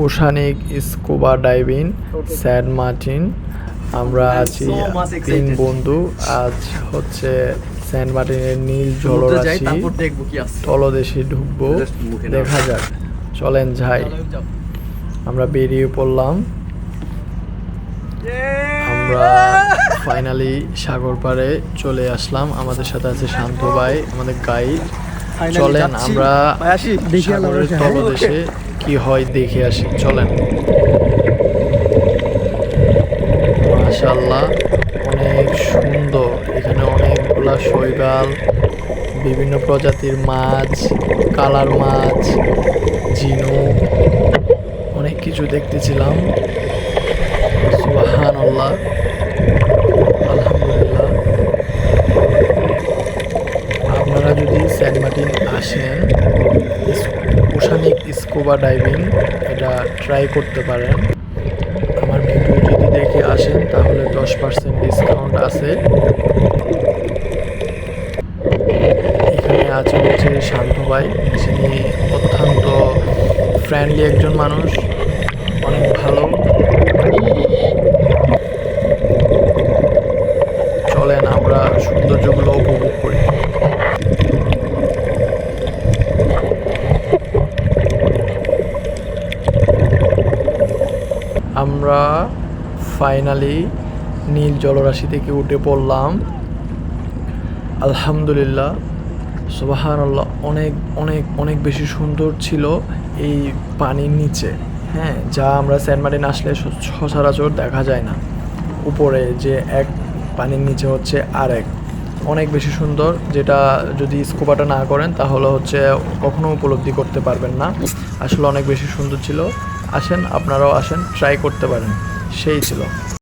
Oceanic scuba diving Saint Martin. আমরা আছি 3 বন্ধু। আজ হচ্ছে সেন্ট মার্টিনের নীল জলরাশি তলদেশে ঢুকবো, দেখা যাক। চলেন যাই। আমরা বেরিয়ে পড়লাম। আমরা ফাইনালি সাগর পাড়ে চলে আসলাম। আমাদের সাথে আছে শান্ত ভাই, আমাদের গাইড। চলেন আমরা সাগরের তলদেশে কি হয় দেখে আসি। চলেন। মাশাআল্লাহ, অনেক সুন্দর। এখানে অনেকগুলা শৈবাল, বিভিন্ন প্রজাতির মাছ, কালার মাছ, ঝিনুক, অনেক কিছু দেখতেছিলাম। সুবহানাল্লাহ, আলহামদুলিল্লাহ। আপনারা যদি সেন্ট মার্টিন আসেন, ওশানিক স্কুবা ডাইভিং এটা ট্রাই করতে পারেন। আমার ভিডিও যদি দেখে আসেন তাহলে 10% ডিসকাউন্ট আছে। এখানে আছে হচ্ছে শান্ত ভাই, যিনি অত্যন্ত ফ্রেন্ডলি একজন মানুষ, অনেক ভালো। চলেন আমরা সৌন্দর্যগুলো উপভোগ করি। আমরা ফাইনালি নীল জলরাশি থেকে উঠে পড়লাম। আলহামদুলিল্লাহ, সুবহানাল্লাহ। অনেক অনেক অনেক বেশি সুন্দর ছিল এই পানির নিচে, হ্যাঁ, যা আমরা সেন্ট মার্টিন আসলে সচরাচর দেখা যায় না। উপরে যে এক, পানির নিচে হচ্ছে আরেক, অনেক বেশি সুন্দর, যেটা যদি স্কুবাটা না করেন তাহলে হচ্ছে কখনো উপলব্ধি করতে পারবেন না। আসলে অনেক বেশি সুন্দর ছিল। আসেন, আপনারাও আসেন, ট্রাই করতে পারেন। সেই ছিল।